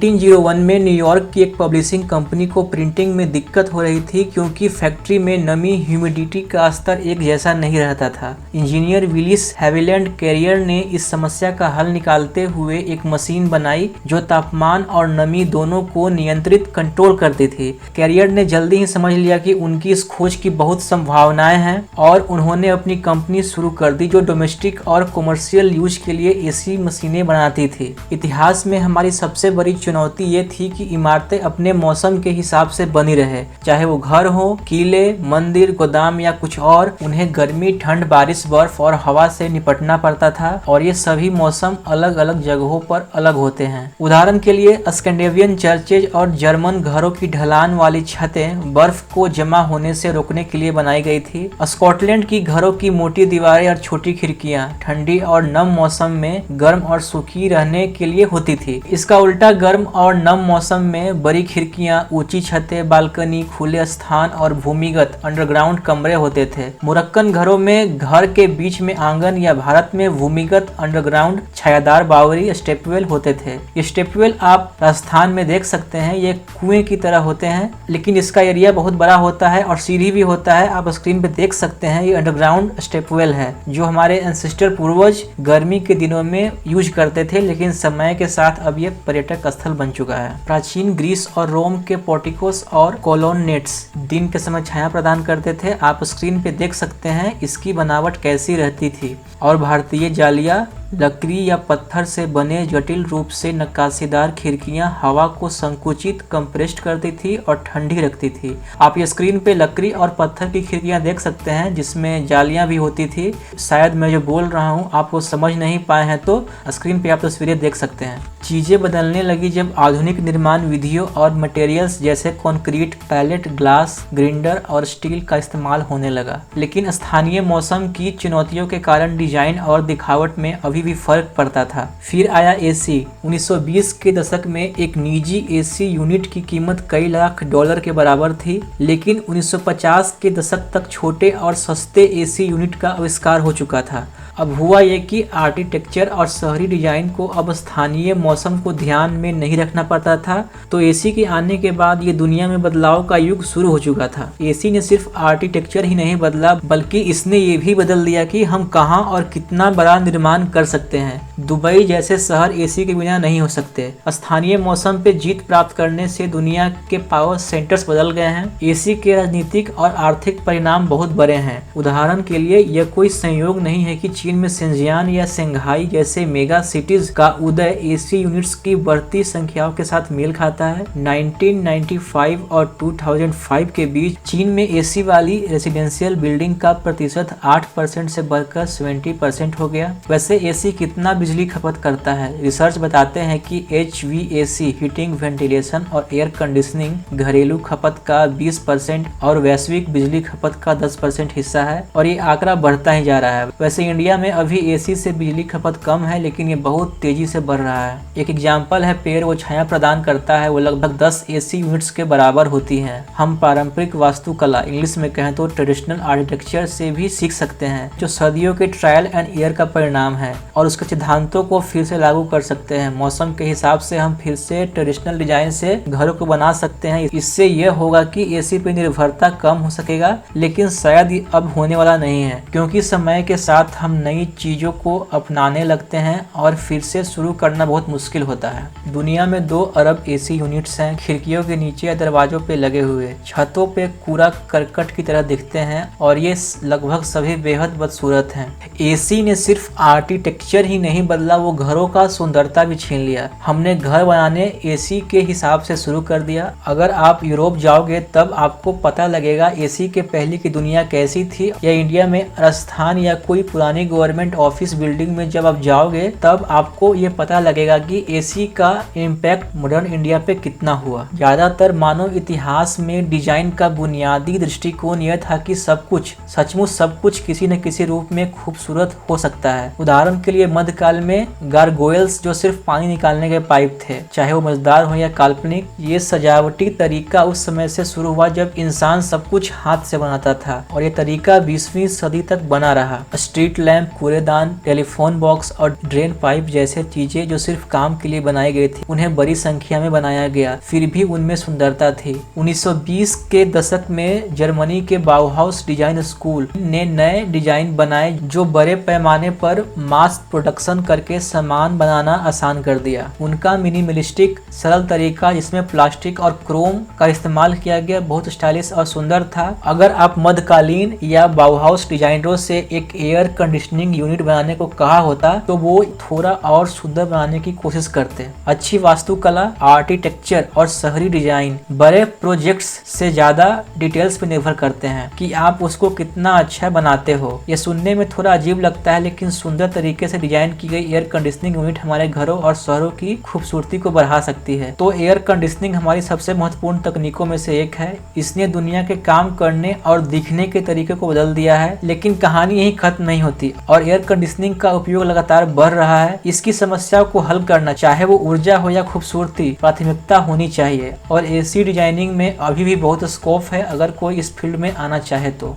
1901 में न्यूयॉर्क की एक पब्लिशिंग कंपनी को प्रिंटिंग में दिक्कत हो रही थी क्योंकि फैक्ट्री में नमी ह्यूमिडिटी का स्तर एक जैसा नहीं रहता था। इंजीनियर विलिस हैविलैंड कैरियर ने इस समस्या का हल निकालते हुए एक मशीन बनाई जो तापमान और नमी दोनों को नियंत्रित कंट्रोल करती थी। कैरियर ने जल्दी ही समझ लिया कि उनकी इस खोज की बहुत संभावनाएं हैं और उन्होंने अपनी कंपनी शुरू कर दी जो डोमेस्टिक और कमर्शियल यूज के लिए एसी मशीनें बनाती थी। इतिहास में हमारी सबसे बड़ी चुनौती ये थी कि इमारतें अपने मौसम के हिसाब से बनी रहे, चाहे वो घर हो, किले, मंदिर, गोदाम या कुछ और। उन्हें गर्मी, ठंड, बारिश, बर्फ और हवा से निपटना पड़ता था और ये सभी मौसम अलग अलग जगहों पर अलग होते हैं। उदाहरण के लिए स्कैंडिनेवियन चर्चेज और जर्मन घरों की ढलान वाली छतें बर्फ को जमा होने से रोकने के लिए बनाई गई थी। स्कॉटलैंड की घरों की मोटी दीवारें और छोटी खिड़कियां ठंडी और नम मौसम में गर्म और सूखी रहने के लिए होती थी। इसका उल्टा गर्म और नम मौसम में बड़ी खिड़कियां, ऊंची छतें, बालकनी, खुले स्थान और भूमिगत अंडरग्राउंड कमरे होते थे। मोरक्कन घरों में घर के बीच में आंगन या भारत में भूमिगत अंडरग्राउंड छायादार बावरी स्टेपवेल होते थे। ये स्टेपवेल आप राजस्थान में देख सकते हैं। ये कुएं की तरह होते हैं लेकिन इसका एरिया बहुत बड़ा होता है और सीढ़ी भी होता है। आप स्क्रीन पे देख सकते हैं ये अंडरग्राउंड स्टेपवेल है जो हमारे एंसेस्टर पूर्वज गर्मी के दिनों में यूज करते थे, लेकिन समय के साथ अब ये पर्यटक स्थल बन चुका है। प्राचीन ग्रीस और रोम के पोर्टिकोस और कोलोनेट्स दिन के समय छाया प्रदान करते थे। आप स्क्रीन पे देख सकते हैं इसकी बनावट कैसी रहती थी। और भारतीय जालियां लकड़ी या पत्थर से बने जटिल रूप से नक्काशीदार खिड़कियां हवा को संकुचित कंप्रेस्ड करती थी और ठंडी रखती थी। आप ये स्क्रीन पे लकड़ी और पत्थर की खिड़कियां देख सकते हैं जिसमें जालियां भी होती थी। शायद मैं जो बोल रहा हूँ आप वो समझ नहीं पाए हैं तो स्क्रीन पे आप तस्वीरें देख सकते हैं। चीजें बदलने लगी जब आधुनिक निर्माण विधियों और मटेरियल्स जैसे कंक्रीट, पैलेट, ग्लास, ग्रिंडर और स्टील का इस्तेमाल होने लगा। लेकिन स्थानीय मौसम की चुनौतियों के कारण डिजाइन और दिखावट में अभी भी फर्क पड़ता था। फिर आया एसी। 1920 के दशक में एक निजी एसी यूनिट की कीमत कई लाख डॉलर के बराबर थी, लेकिन 1950 के दशक तक छोटे और सस्ते एसी यूनिट का आविष्कार हो चुका था। अब हुआ ये कि आर्किटेक्चर और शहरी डिजाइन को अब स्थानीय मौसम को ध्यान में नहीं रखना पड़ता था, तो एसी के आने के बाद ये दुनिया में बदलाव का युग शुरू हो चुका था। एसी ने सिर्फ आर्किटेक्चर ही नहीं बदला बल्कि इसने ये भी बदल दिया कि हम कहां और कितना बड़ा निर्माण कर सकते हैं। दुबई जैसे शहर एसी के बिना नहीं हो सकते। स्थानीय मौसम पे जीत प्राप्त करने से दुनिया के पावर सेंटर्स बदल गए हैं। एसी के राजनीतिक और आर्थिक परिणाम बहुत बड़े हैं। उदाहरण के लिए यह कोई संयोग नहीं है कि चीन में शेंजियान या शंघाई जैसे मेगा सिटीज का उदय एसी यूनिट्स की बढ़ती संख्याओं के साथ मेल खाता है। 1995 और 2005 के बीच चीन में एसी वाली रेसिडेंशियल बिल्डिंग का प्रतिशत 8% से बढ़कर 70% हो गया। वैसे एसी कितना बिजली खपत करता है? रिसर्च बताते हैं कि HVAC हीटिंग, वेंटिलेशन और एयर कंडीशनिंग घरेलू खपत का 20% और वैश्विक बिजली खपत का 10% हिस्सा है और ये आंकड़ा बढ़ता ही जा रहा है। वैसे इंडिया में अभी एसी से बिजली खपत कम है लेकिन ये बहुत तेजी से बढ़ रहा है। एक एग्जाम्पल है पेड़, वो छाया प्रदान करता है, वो लगभग 10 एसी यूनिट्स के बराबर होती है। हम पारंपरिक वास्तुकला, इंग्लिश में कहें तो ट्रेडिशनल आर्किटेक्चर से भी सीख सकते हैं जो सदियों के ट्रायल एंड एयर का परिणाम है और उसके सिद्धांतों को फिर से लागू कर सकते हैं। मौसम के हिसाब से हम फिर से ट्रेडिशनल डिजाइन से घरों को बना सकते हैं। इससे यह होगा कि एसी पे निर्भरता कम हो सकेगा, लेकिन शायद अब होने वाला नहीं है क्योंकि समय के साथ हम नई चीजों को अपनाने लगते हैं और फिर से शुरू करना बहुत मुश्किल होता है। दुनिया में 2 अरब एसी यूनिट्स हैं, खिड़कियों के नीचे या दरवाजों पे लगे हुए, छतों पे कूड़ा करकट की तरह दिखते हैं और ये लगभग सभी बेहद बदसूरत हैं। एसी ने सिर्फ आर्किटेक्चर ही नहीं बदला, वो घरों का सुंदरता भी छीन लिया। हमने घर बनाने एसी के हिसाब से शुरू कर दिया। अगर आप यूरोप जाओगे तब आपको पता लगेगा एसी के पहले की दुनिया कैसी थी, या इंडिया में राजस्थान या कोई पुरानी गवर्नमेंट ऑफिस बिल्डिंग में जब आप जाओगे तब आपको ये पता लगेगा कि एसी का इम्पैक्ट मॉडर्न इंडिया पे कितना हुआ। ज्यादातर मानव इतिहास में डिजाइन का बुनियादी दृष्टिकोण यह था कि सब कुछ, सचमुच सब कुछ किसी न किसी रूप में खूबसूरत हो सकता है। उदाहरण के लिए मध्यकालीन काल में गारगोयल्स जो सिर्फ पानी निकालने के पाइप थे, चाहे वो मजेदार हो या काल्पनिक, ये सजावटी तरीका उस समय से शुरू हुआ जब इंसान सब कुछ हाथ से बनाता था और ये तरीका 20वीं सदी तक बना रहा। स्ट्रीट लैंप, कूड़ेदान, टेलीफोन बॉक्स और ड्रेन पाइप जैसे चीजें जो सिर्फ काम के लिए बनाई गई थी, उन्हें बड़ी संख्या में बनाया गया, फिर भी उनमें सुंदरता थी। 1920 के दशक में जर्मनी के बाउहाउस डिजाइन स्कूल ने नए डिजाइन बनाए जो बड़े पैमाने पर मास प्रोडक्शन करके सामान बनाना आसान कर दिया। उनका मिनिमलिस्टिक सरल तरीका जिसमें प्लास्टिक और क्रोम का इस्तेमाल किया गया बहुत स्टाइलिश और सुंदर था। अगर आप मध्यकालीन या बाउहाउस डिजाइनरों से एक एयर कंडीशनिंग यूनिट बनाने को कहा होता तो वो थोड़ा और सुंदर बनाने की कोशिश करते। अच्छी वास्तुकला, आर्किटेक्चर और शहरी डिजाइन बड़े प्रोजेक्ट्स से ज्यादा डिटेल्स पे निर्भर करते हैं कि आप उसको कितना अच्छा बनाते हो। ये सुनने में थोड़ा अजीब लगता है, लेकिन सुंदर तरीके से डिजाइन की गई एयर कंडीशनिंग यूनिट हमारे घरों और शहरों की खूबसूरती को बढ़ा सकती है। तो एयर कंडीशनिंग हमारी सबसे महत्वपूर्ण तकनीकों में से एक है। इसने दुनिया के काम करने और दिखने के तरीके को बदल दिया है, लेकिन कहानी यही खत्म नहीं होती और एयर कंडीशनिंग का उपयोग लगातार बढ़ रहा है। इसकी समस्या को हल करना, चाहे वो ऊर्जा हो या खूबसूरती, प्राथमिकता होनी चाहिए और एसी डिजाइनिंग में अभी भी बहुत स्कोप है अगर कोई इस फील्ड में आना चाहे तो।